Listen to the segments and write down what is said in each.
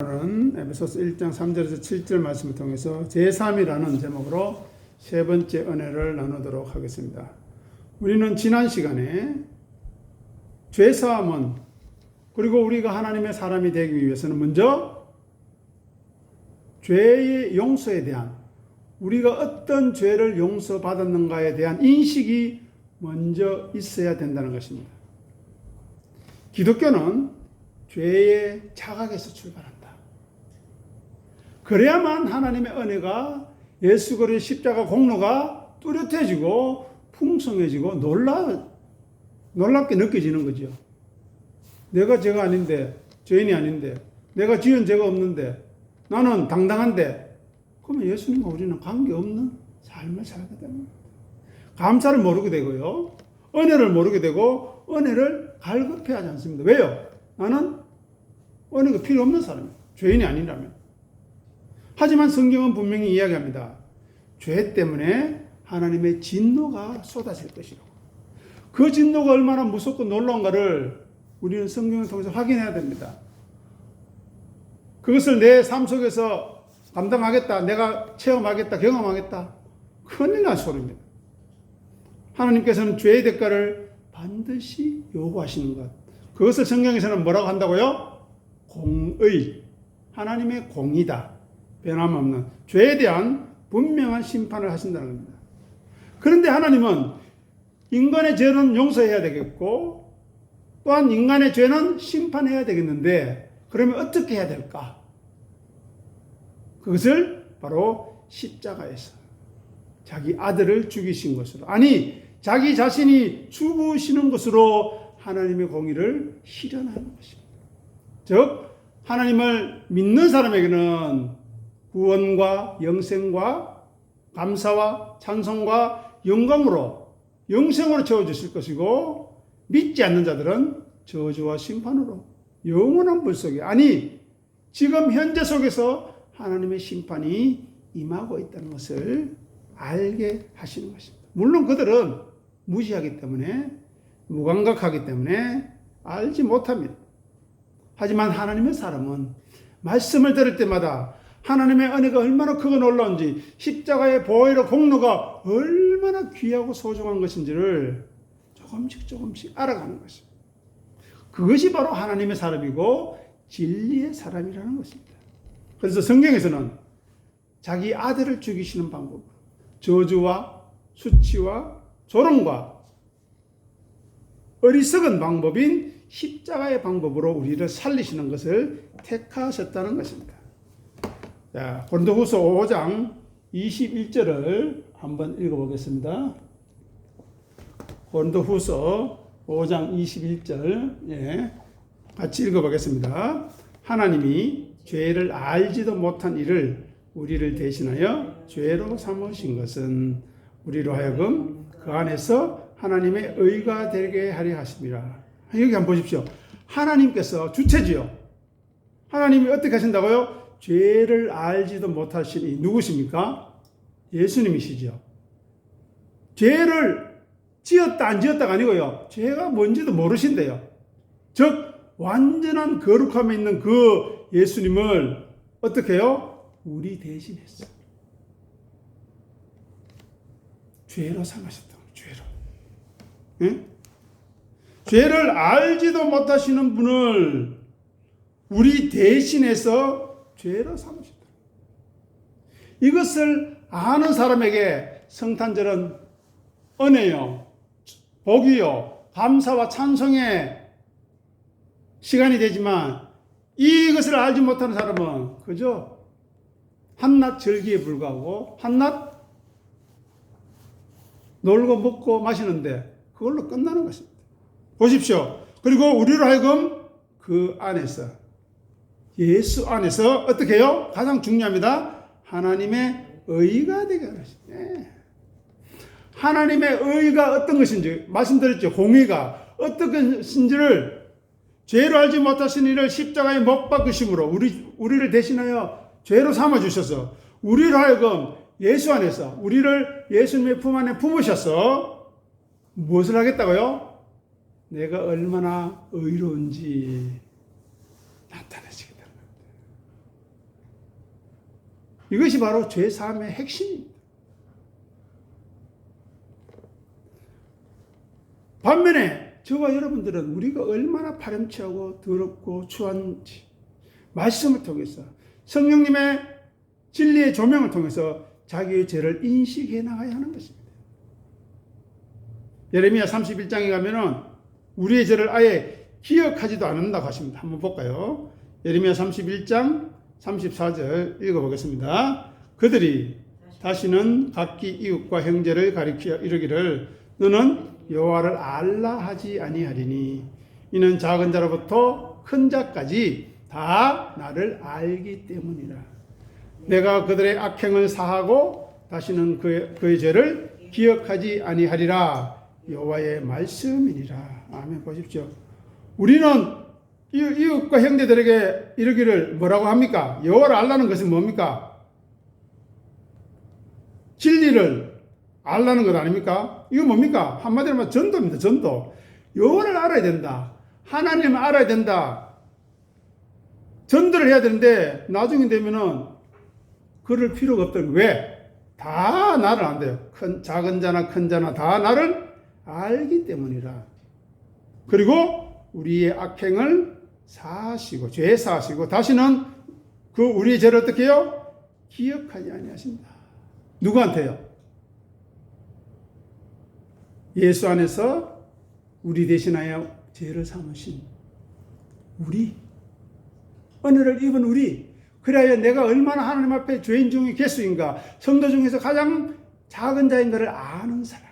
에베소서 1장 3절에서 7절 말씀을 통해서 제3이라는 제목으로 세 번째 은혜를 나누도록 하겠습니다. 우리는 지난 시간에 죄사함은, 그리고 우리가 하나님의 사람이 되기 위해서는 먼저 죄의 용서에 대한, 우리가 어떤 죄를 용서받았는가에 대한 인식이 먼저 있어야 된다는 것입니다. 기독교는 죄의 자각에서 출발합니다. 그래야만 하나님의 은혜가, 예수 그리스도의 십자가 공로가 뚜렷해지고 풍성해지고 놀랍게 느껴지는 거죠. 내가 죄가 아닌데, 죄인이 아닌데, 내가 지은 죄가 없는데, 나는 당당한데, 그러면 예수님과 우리는 관계없는 삶을 살게 됩니다. 감사를 모르게 되고요, 은혜를 모르게 되고 은혜를 갈급해하지 않습니다. 왜요? 나는 은혜가 필요 없는 사람이에요, 죄인이 아니라면. 하지만 성경은 분명히 이야기합니다. 죄 때문에 하나님의 진노가 쏟아질 것이라고. 그 진노가 얼마나 무섭고 놀라운가를 우리는 성경을 통해서 확인해야 됩니다. 그것을 내 삶 속에서 감당하겠다, 내가 체험하겠다, 경험하겠다, 큰일 날 소리입니다. 하나님께서는 죄의 대가를 반드시 요구하시는 것, 그것을 성경에서는 뭐라고 한다고요? 공의, 하나님의 공의다, 변함없는 죄에 대한 분명한 심판을 하신다는 겁니다. 그런데 하나님은 인간의 죄는 용서해야 되겠고, 또한 인간의 죄는 심판해야 되겠는데, 그러면 어떻게 해야 될까? 그것을 바로 십자가에서 자기 아들을 죽이신 것으로, 아니 자기 자신이 죽으시는 것으로 하나님의 공의를 실현하는 것입니다. 즉 하나님을 믿는 사람에게는 구원과 영생과 감사와 찬송과 영광으로, 영생으로 채워주실 것이고, 믿지 않는 자들은 저주와 심판으로 영원한 불 속에, 아니 지금 현재 속에서 하나님의 심판이 임하고 있다는 것을 알게 하시는 것입니다. 물론 그들은 무지하기 때문에, 무감각하기 때문에 알지 못합니다. 하지만 하나님의 사람은 말씀을 들을 때마다 하나님의 은혜가 얼마나 크고 놀라운지, 십자가의 보혈의 공로가 얼마나 귀하고 소중한 것인지를 조금씩 알아가는 것입니다. 그것이 바로 하나님의 사람이고 진리의 사람이라는 것입니다. 그래서 성경에서는 자기 아들을 죽이시는 방법, 저주와 수치와 조롱과 어리석은 방법인 십자가의 방법으로 우리를 살리시는 것을 택하셨다는 것입니다. 자, 고린도후서 5장 21절을 한번 읽어보겠습니다. 고린도후서 5장 21절, 같이 읽어보겠습니다. 하나님이 죄를 알지도 못한 이를 우리를 대신하여 죄로 삼으신 것은 우리로 하여금 그 안에서 하나님의 의가 되게 하려 하심이라. 여기 한번 보십시오. 하나님께서 주체지요. 하나님이 어떻게 하신다고요? 죄를 알지도 못하시니 누구십니까? 예수님이시죠. 죄를 지었다 안 지었다가 아니고요, 죄가 뭔지도 모르신대요. 즉 완전한 거룩함에 있는 그 예수님을 어떻게 해요? 우리 대신 했어요. 죄로 삼으셨다고. 죄로. 네? 죄를 알지도 못하시는 분을 우리 대신해서 죄로 삼으셨다. 이것을 아는 사람에게 성탄절은 은혜요, 복이요, 감사와 찬송의 시간이 되지만, 이것을 알지 못하는 사람은 그저 한낱 절기에 불과하고 한낱 놀고 먹고 마시는데 그걸로 끝나는 것입니다. 보십시오. 그리고 우리로 하여금 그 안에서, 예수 안에서 어떻게 해요? 가장 중요합니다. 하나님의 의가 되게 하는 것입니다. 하나님의 의가 어떤 것인지 말씀드렸죠. 공의가 어떤 것인지를, 죄로 알지 못하신 이를 십자가에 못 박으심으로 우리를 대신하여 죄로 삼아주셔서 우리로 하여금 예수 안에서 우리를 예수님의 품 안에 품으셔서 무엇을 하겠다고요? 내가 얼마나 의로운지 나타내시겠다는 겁니다. 이것이 바로 죄사함의 핵심입니다. 반면에 저와 여러분들은 우리가 얼마나 파렴치하고 더럽고 추한지 말씀을 통해서 성령님의 진리의 조명을 통해서 자기의 죄를 인식해 나가야 하는 것입니다. 예레미야 31장에 가면은 우리의 죄를 아예 기억하지도 않는다고 하십니다. 한번 볼까요? 예레미야 31장 34절 읽어보겠습니다. 그들이 다시는 각기 이웃과 형제를 가리켜 이르기를 너는 여호와를 알라 하지 아니하리니 이는 작은 자로부터 큰 자까지 다 나를 알기 때문이라. 내가 그들의 악행을 사하고 다시는 그의 죄를 기억하지 아니하리라. 여호와의 말씀이니라. 아멘. 보십시오. 우리는 이웃과 형제들에게 이르기를 뭐라고 합니까? 여호와를 알라는 것은 뭡니까? 진리를 알라는 것 아닙니까? 이거 뭡니까? 한마디로 말하면 전도입니다. 전도. 여호와를 알아야 된다. 하나님을 알아야 된다. 전도를 해야 되는데 나중에 되면은 그럴 필요가 없다. 왜? 다 나를 안돼요. 작은 자나 큰 자나 다 나를 알기 때문이라. 그리고 우리의 악행을 사하시고 죄 사하시고 다시는 그 우리의 죄를 어떻게 해요? 기억하지 아니하신다. 누구한테요? 예수 안에서 우리 대신하여 죄를 삼으신 우리, 은혜를 입은 우리, 그래야 내가 얼마나 하나님 앞에 죄인 중에 개수인가, 성도 중에서 가장 작은 자인가를 아는 사람,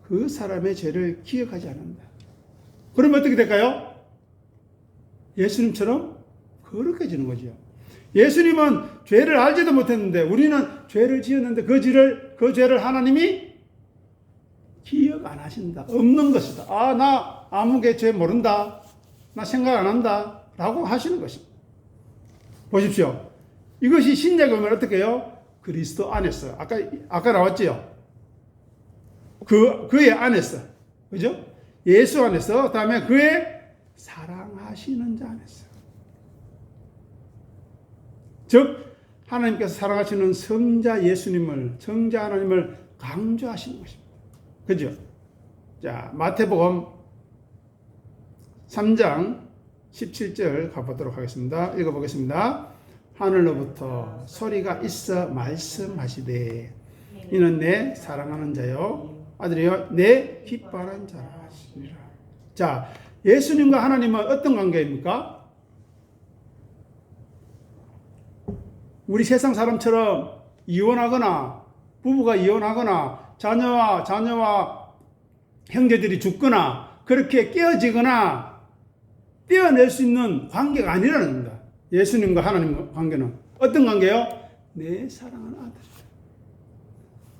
그 사람의 죄를 기억하지 않는다. 그러면 어떻게 될까요? 예수님처럼 거룩해지는 거죠. 예수님은 죄를 알지도 못했는데 우리는 죄를 지었는데 그 죄를 하나님이 기억 안 하신다. 없는 것이다. 아, 나 아무개 죄 모른다. 나 생각 안 한다. 라고 하시는 것입니다. 보십시오. 이것이 신약에 오면 어떻게 해요? 그리스도 안에서. 아까 나왔지요? 그의 안에서. 그죠? 예수 안에서. 그 다음에 그의 사랑하시는 자 안에서. 즉, 하나님께서 사랑하시는 성자 예수님을, 성자 하나님을 강조하시는 것입니다. 그죠? 자, 마태복음 3장 17절 가보도록 하겠습니다. 읽어보겠습니다. 하늘로부터 소리가 있어 말씀하시되 이는 내 사랑하는 자요 아들이요 내 기뻐하는 자라 하시니라. 자, 예수님과 하나님은 어떤 관계입니까? 우리 세상 사람처럼 이혼하거나 부부가 이혼하거나 자녀와 형제들이 죽거나 그렇게 깨어지거나 떼어낼 수 있는 관계가 아니라는 겁니다. 예수님과 하나님과 관계는 어떤 관계요? 내 사랑하는 아들.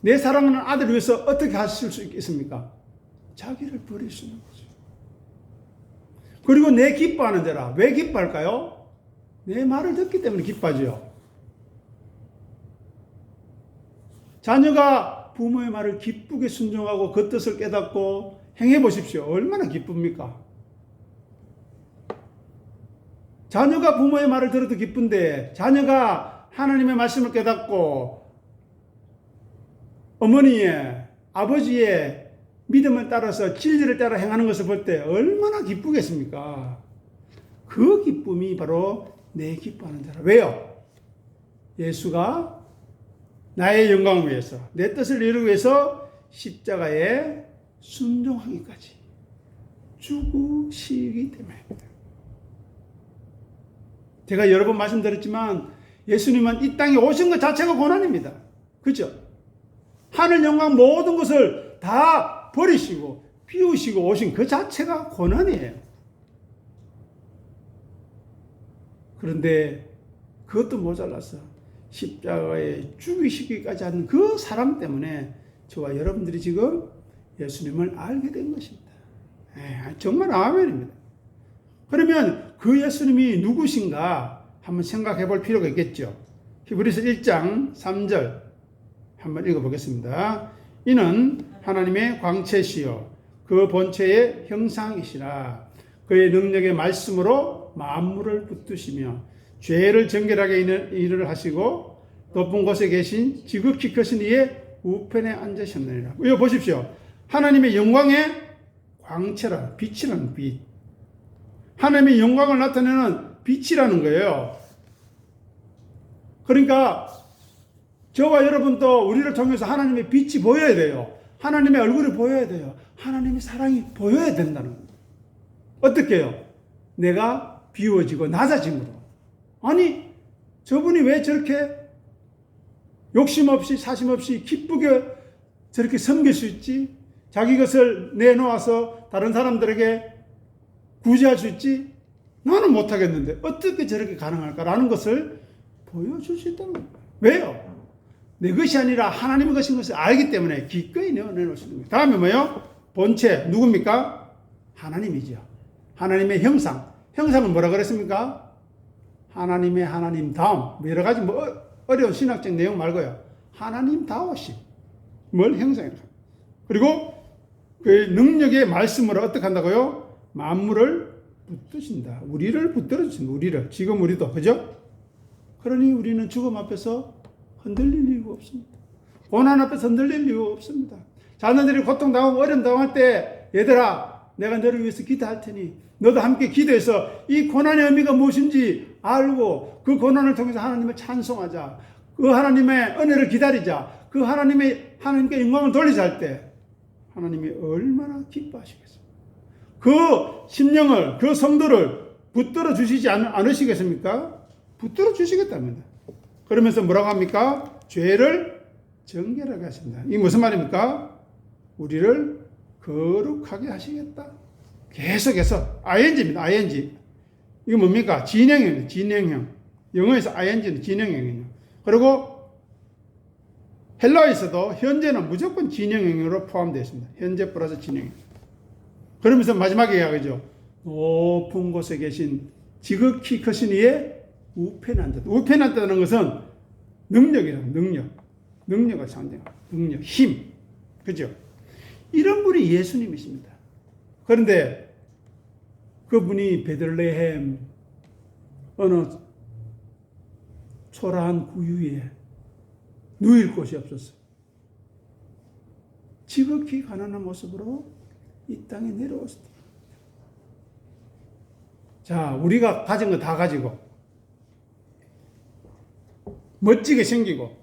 내 사랑하는 아들을 위해서 어떻게 하실 수 있겠습니까? 자기를 버릴 수 있는 거죠. 그리고 내 기뻐하는 자라. 왜 기뻐할까요? 내 말을 듣기 때문에 기뻐하죠. 자녀가 부모의 말을 기쁘게 순종하고 그 뜻을 깨닫고 행해 보십시오. 얼마나 기쁩니까? 자녀가 부모의 말을 들어도 기쁜데 자녀가 하나님의 말씀을 깨닫고 어머니의, 아버지의 믿음을 따라서 진리를 따라 행하는 것을 볼 때 얼마나 기쁘겠습니까? 그 기쁨이 바로 내 기뻐하는 자라. 왜요? 예수가 나의 영광을 위해서, 내 뜻을 이루기 위해서 십자가에 순종하기까지 죽으시기 때문입니다. 제가 여러 번 말씀드렸지만 예수님은 이 땅에 오신 것 자체가 고난입니다. 그렇죠? 하늘 영광 모든 것을 다 버리시고 비우시고 오신 그 자체가 고난이에요. 그런데 그것도 모자라서 십자가에 죽이시기까지 하는 그 사람 때문에 저와 여러분들이 지금 예수님을 알게 된 것입니다. 정말 아멘입니다. 그러면 그 예수님이 누구신가 한번 생각해 볼 필요가 있겠죠. 히브리서 1장 3절 한번 읽어보겠습니다. 이는 하나님의 광채시요 그 본체의 형상이시라. 그의 능력의 말씀으로 만물을 붙드시며 죄를 정결하게 일을 하시고 높은 곳에 계신 지극히 크신 이의 우편에 앉으셨느니라. 이거 보십시오. 하나님의 영광의 광채라, 빛이라는 빛. 하나님의 영광을 나타내는 빛이라는 거예요. 그러니까 저와 여러분도 우리를 통해서 하나님의 빛이 보여야 돼요. 하나님의 얼굴이 보여야 돼요. 하나님의 사랑이 보여야 된다는 거예요. 어떻게 해요? 내가 비워지고 낮아짐으로. 아니, 저분이 왜 저렇게 욕심 없이 사심 없이 기쁘게 저렇게 섬길 수 있지? 자기 것을 내놓아서 다른 사람들에게 구제할 수 있지? 나는 못하겠는데 어떻게 저렇게 가능할까라는 것을 보여줄 수 있다는 거예요. 왜요? 내 것이 아니라 하나님의 것인 것을 알기 때문에 기꺼이 내놓으시는 거예요. 다음에 뭐예요? 본체 누굽니까? 하나님이죠. 하나님의 형상. 형상은 뭐라 그랬습니까? 하나님의 하나님다움. 여러 가지 어려운 신학적 내용 말고요. 하나님다우심. 뭘 형상이라. 그리고 그 능력의 말씀으로 어떻게 한다고요? 만물을 붙드신다. 우리를 붙들어 주신다. 우리를. 지금 우리도. 그죠? 그러니 우리는 죽음 앞에서 흔들릴 이유가 없습니다. 고난 앞에서 흔들릴 이유가 없습니다. 자녀들이 고통당하고 어려움 당할 때 얘들아 내가 너를 위해서 기도할 테니 너도 함께 기도해서 이 고난의 의미가 무엇인지 알고 그 고난을 통해서 하나님을 찬송하자. 그 하나님의 은혜를 기다리자. 그 하나님께 영광을 돌리자 할 때 하나님이 얼마나 기뻐하시겠습니까? 그 심령을 그 성도를 붙들어 주시지 않으시겠습니까? 붙들어 주시겠답니다. 그러면서 뭐라고 합니까? 죄를 정결하게 하신다. 이게 무슨 말입니까? 우리를 거룩하게 하시겠다. 계속해서 ing입니다. ing. 이거 뭡니까? 진행형입니다. 진행형. 영어에서 ing는 진행형이에요. 그리고 헬라어에서도 현재는 무조건 진행형으로 포함되어 있습니다. 현재 플러스 진행형. 그러면서 마지막에 이야기죠. 높은 곳에 계신 지극히 크신 이의 우편에 앉았다. 우편에 앉았다는 것은 능력이라는 능력. 능력을 상징합니다. 능력, 힘. 그죠? 이런 분이 예수님이십니다. 그런데 그분이 베들레헴 어느 초라한 구유에 누일 곳이 없었어요. 지극히 가난한 모습으로 이 땅에 내려왔습니다. 자, 우리가 가진 거 다 가지고 멋지게 생기고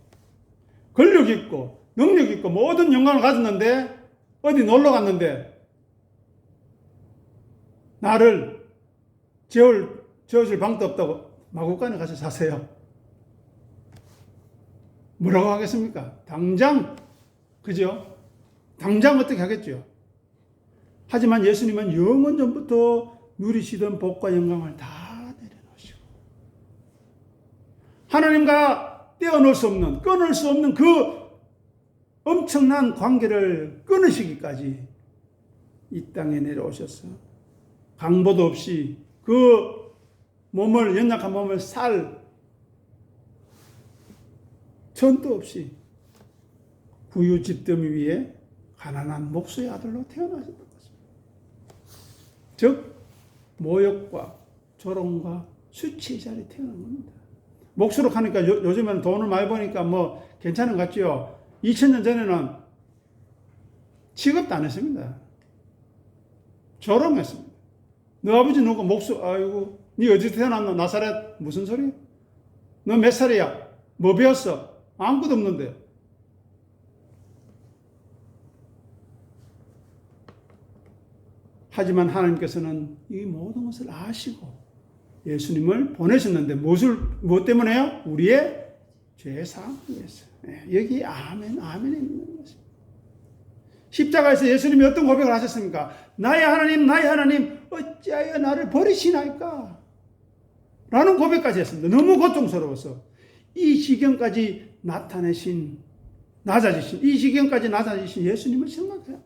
권력 있고 능력 있고 모든 영광을 가졌는데 어디 놀러 갔는데 나를 재워줄 방도 없다고 마구간에 가서 사세요. 뭐라고 하겠습니까? 당장, 그죠? 당장 어떻게 하겠죠? 하지만 예수님은 영원 전부터 누리시던 복과 영광을 다 내려놓으시고 하나님과 떼어놓을 수 없는, 끊을 수 없는 그 엄청난 관계를 끊으시기까지 이 땅에 내려오셔서 강보도 없이 그 몸을, 연약한 몸을 전도 없이 구유 집더미 위에 가난한 목수의 아들로 태어나셨던 것입니다. 즉 모욕과 조롱과 수치의 자리에 태어난 겁니다. 목수로 가니까 요즘에는 돈을 많이 버니까 뭐 괜찮은 것 같죠. 2000년 전에는 취급도 안 했습니다. 조롱했습니다. 너 아버지 누구 목수? 아이고 니 어디서 태어났노? 나사렛? 무슨 소리? 너 몇 살이야? 뭐 배웠어? 아무것도 없는데. 하지만 하나님께서는 이 모든 것을 아시고 예수님을 보내셨는데 무엇 때문에요? 우리의 죄사함을 위해서. 여기 아멘에 있는 것입니다. 십자가에서 예수님이 어떤 고백을 하셨습니까? 나의 하나님 어찌하여 나를 버리시나이까? 라는 고백까지 했습니다. 너무 고통스러워서 이 지경까지 이 지경까지 낮아지신 예수님을 생각해요.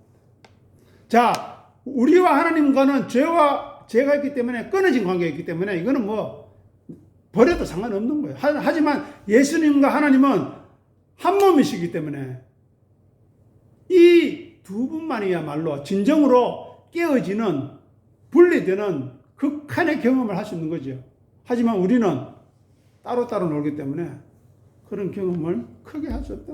자, 우리와 하나님과는 죄가 있기 때문에 끊어진 관계가 있기 때문에 이거는 뭐 버려도 상관없는 거예요. 하지만 예수님과 하나님은 한 몸이시기 때문에 이 두 분만이야말로 진정으로 깨어지는, 분리되는 극한의 경험을 할 수 있는 거죠. 하지만 우리는 따로따로 놀기 때문에 그런 경험을 크게 하셨다.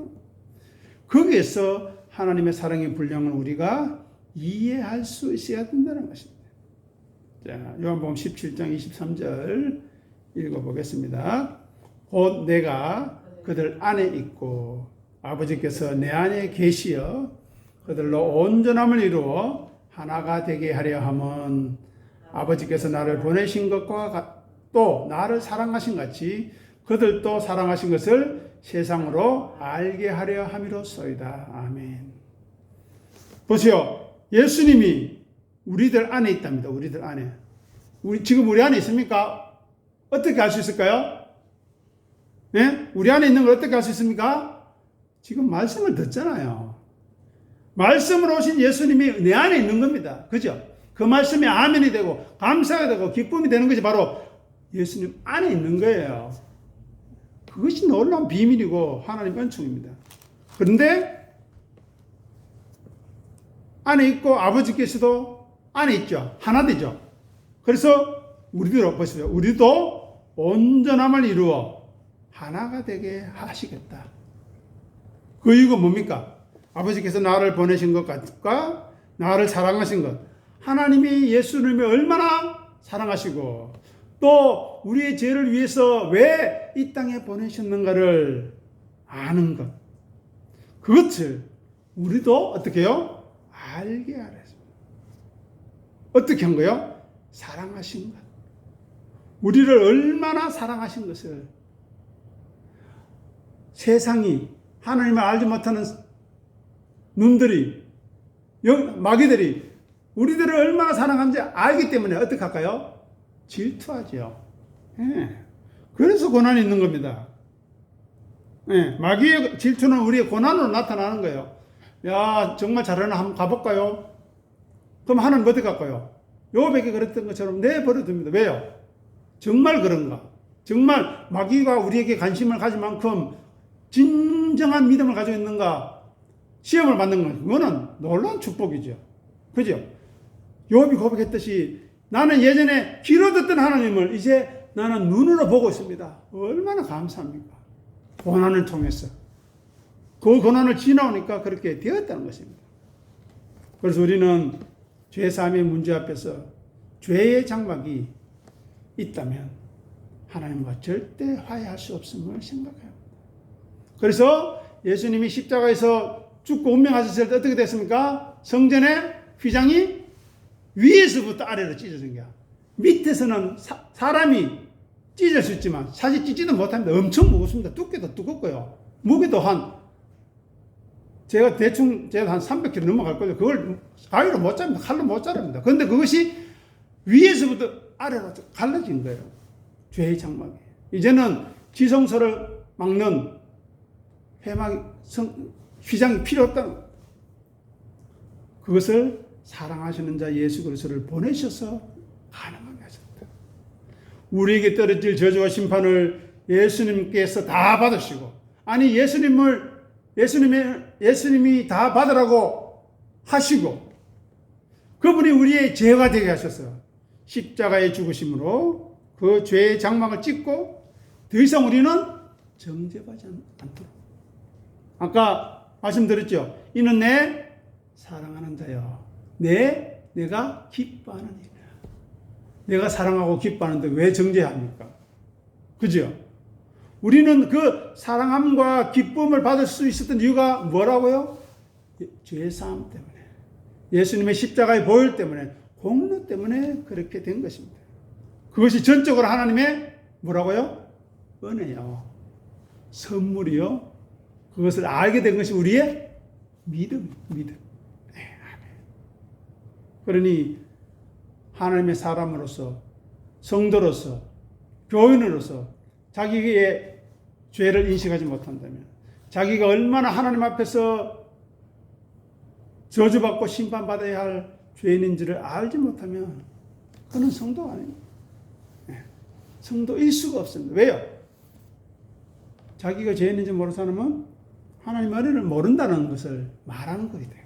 거기에서 하나님의 사랑의 분량을 우리가 이해할 수 있어야 된다는 것입니다. 자, 요한복음 17장 23절 읽어보겠습니다. 곧 내가 그들 안에 있고 아버지께서 내 안에 계시어 그들로 온전함을 이루어 하나가 되게 하려 함은 아버지께서 나를 보내신 것과 또 나를 사랑하신 같이 그들도 사랑하신 것을 세상으로 알게 하려 함이로소이다. 아멘. 보세요. 예수님이 우리들 안에 있답니다. 우리들 안에. 지금 우리 안에 있습니까? 어떻게 알 수 있을까요? 네? 우리 안에 있는 걸 어떻게 알 수 있습니까? 지금 말씀을 듣잖아요. 말씀으로 오신 예수님이 내 안에 있는 겁니다. 그죠? 그 말씀이 아멘이 되고 감사가 되고 기쁨이 되는 것이 바로 예수님 안에 있는 거예요. 그것이 놀라운 비밀이고 하나님 은총입니다. 그런데 안에 있고 아버지께서도 안에 있죠. 하나 되죠. 그래서 우리도 보세요. 우리도 온전함을 이루어 하나가 되게 하시겠다. 그 이유가 뭡니까? 아버지께서 나를 보내신 것과 나를 사랑하신 것. 하나님이 예수님을 얼마나 사랑하시고 또 우리의 죄를 위해서 왜 이 땅에 보내셨는가를 아는 것. 그것을 우리도 어떻게 해요? 알게 하라. 어떻게 한 거요? 사랑하신 것. 우리를 얼마나 사랑하신 것을 세상이 하나님을 알지 못하는 놈들이 마귀들이 우리들을 얼마나 사랑하는지 알기 때문에 어떻게 할까요? 질투하죠. 예. 그래서 고난이 있는 겁니다. 예. 마귀의 질투는 우리의 고난으로 나타나는 거예요. 야, 정말 잘하나 한번 가볼까요? 그럼 하나님 어떻게 할까요? 요백이 그랬던 것처럼 내버려둡니다. 왜요? 정말 그런가? 정말 마귀가 우리에게 관심을 가질 만큼 진정한 믿음을 가지고 있는가? 시험을 받는 건 그거는 놀라운 축복이죠. 그죠? 욥이 고백했듯이 나는 예전에 귀로 듣던 하나님을 이제 나는 눈으로 보고 있습니다. 얼마나 감사합니까? 고난을 통해서. 그 고난을 지나오니까 그렇게 되었다는 것입니다. 그래서 우리는 죄사함의 문제 앞에서 죄의 장막이 있다면 하나님과 절대 화해할 수 없음을 생각해요. 그래서 예수님이 십자가에서 죽고 운명하셨을 때 어떻게 됐습니까? 성전의 휘장이 위에서부터 아래로 찢어진 거야. 밑에서는 사람이 찢을 수 있지만 사실 찢지도 못합니다. 엄청 무겁습니다. 두께도 두껍고요. 무게도 제가 한 300kg 넘어갈 거예요. 그걸 가위로 못 자릅니다. 칼로 못 자릅니다. 그런데 그것이 위에서부터 아래로 갈라진 거예요. 죄의 장막이. 이제는 지성소를 막는 휘장이 필요 없다는 거예요. 그것을 사랑하시는 자 예수 그리스도를 보내셔서 가능하게 하셨다. 우리에게 떨어질 저주와 심판을 예수님께서 다 받으시고, 아니 예수님이 다 받으라고 하시고, 그분이 우리의 죄가 되게 하셔서 십자가의 죽으심으로 그 죄의 장막을 찢고 더 이상 우리는 정죄받지 않도록. 아까 말씀드렸죠. 이는 내 사랑하는 자요. 내가 기뻐하는 일이야. 내가 사랑하고 기뻐하는데 왜 정죄합니까? 그죠? 우리는 그 사랑함과 기쁨을 받을 수 있었던 이유가 뭐라고요? 죄사함 때문에. 예수님의 십자가의 보혈 때문에, 공로 때문에 그렇게 된 것입니다. 그것이 전적으로 하나님의 뭐라고요? 은혜요. 선물이요. 그것을 알게 된 것이 우리의 믿음. 그러니 하나님의 사람으로서, 성도로서, 교인으로서 자기의 죄를 인식하지 못한다면, 자기가 얼마나 하나님 앞에서 저주받고 심판받아야 할 죄인인지를 알지 못하면 그는 성도가 아닙니다. 성도일 수가 없습니다. 왜요? 자기가 죄인인지 모르는 사람은 하나님의 은혜를 모른다는 것을 말하는 것이다.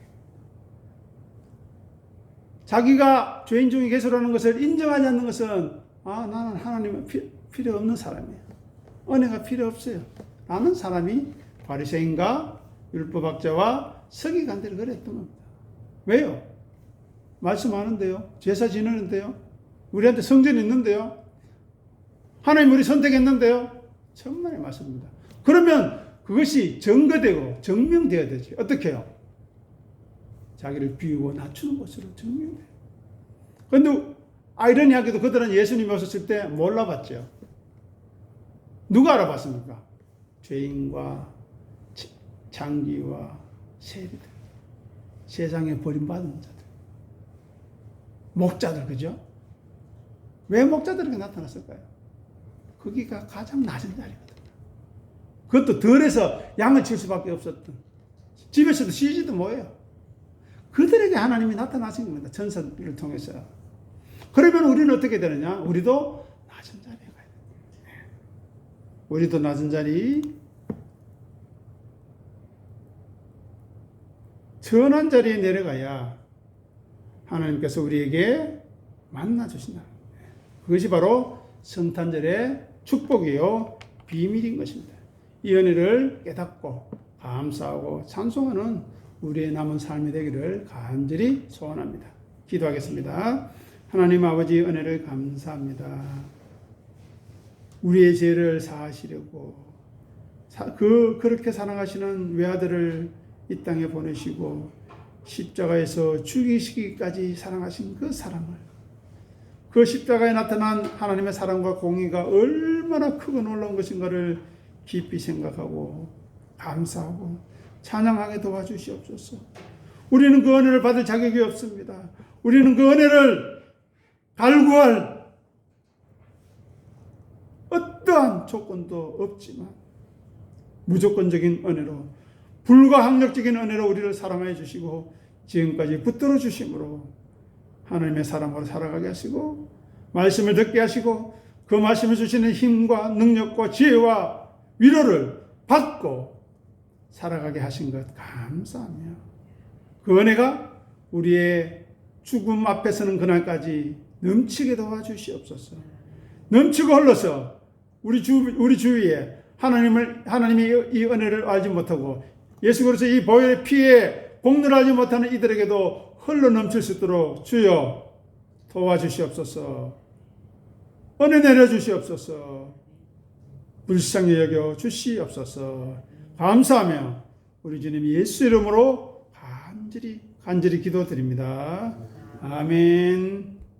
자기가 죄인 중에 계시라는 것을 인정하지 않는 것은 나는 하나님은 필요 없는 사람이에요. 은혜가 필요 없어요. 아는 사람이 바리새인과 율법학자와 서기관들이 그랬던 겁니다. 왜요? 말씀하는데요. 제사 지내는데요. 우리한테 성전 있는데요. 하나님 우리 선택했는데요. 천만의 말씀입니다. 그러면 그것이 증거되고 증명되어야 되지. 어떻게 해요? 자기를 비우고 낮추는 것으로 증명돼요. 그런데 아이러니하게도 그들은 예수님이 오셨을 때 몰라봤죠. 누가 알아봤습니까? 죄인과 장기와 세리들, 세상에 버림받은 자들, 목자들, 그죠? 왜 목자들에게 나타났을까요? 거기가 가장 낮은 자리거든요. 그것도 덜해서 양을 칠 수밖에 없었던, 집에서도 쉬지도 못해요. 그들에게 하나님이 나타나신 겁니다. 천사를 통해서. 그러면 우리는 어떻게 되느냐? 우리도 낮은 자리에 가야 돼요. 우리도 낮은 자리, 선한 자리에 내려가야 하나님께서 우리에게 만나 주신다. 그것이 바로 성탄절의 축복이요 비밀인 것입니다. 이 은혜를 깨닫고 감사하고 찬송하는 우리의 남은 삶이 되기를 간절히 소원합니다. 기도하겠습니다. 하나님 아버지 은혜를 감사합니다. 우리의 죄를 사하시려고 그렇게 사랑하시는 외아들을 이 땅에 보내시고 십자가에서 죽이시기까지 사랑하신 그 사랑을, 그 십자가에 나타난 하나님의 사랑과 공의가 얼마나 크고 놀라운 것인가를 깊이 생각하고 감사하고 찬양하게 도와주시옵소서. 우리는 그 은혜를 받을 자격이 없습니다. 우리는 그 은혜를 갈구할 어떠한 조건도 없지만 무조건적인 은혜로, 불가항력적인 은혜로 우리를 사랑해 주시고 지금까지 붙들어 주심으로 하나님의 사랑으로 살아가게 하시고 말씀을 듣게 하시고 그 말씀을 주시는 힘과 능력과 지혜와 위로를 받고 살아가게 하신 것 감사하며 그 은혜가 우리의 죽음 앞에 서는 그날까지 넘치게 도와주시옵소서. 넘치고 흘러서 우리 주위에 하나님이 이 은혜를 알지 못하고 예수 그리스도 이 보혈의 피에 공로하지 못하는 이들에게도 흘러 넘칠 수 있도록 주여 도와주시옵소서. 은혜 내려주시옵소서. 불쌍히 여겨 주시옵소서. 감사하며 우리 주님 예수 이름으로 간절히 기도드립니다. 아멘.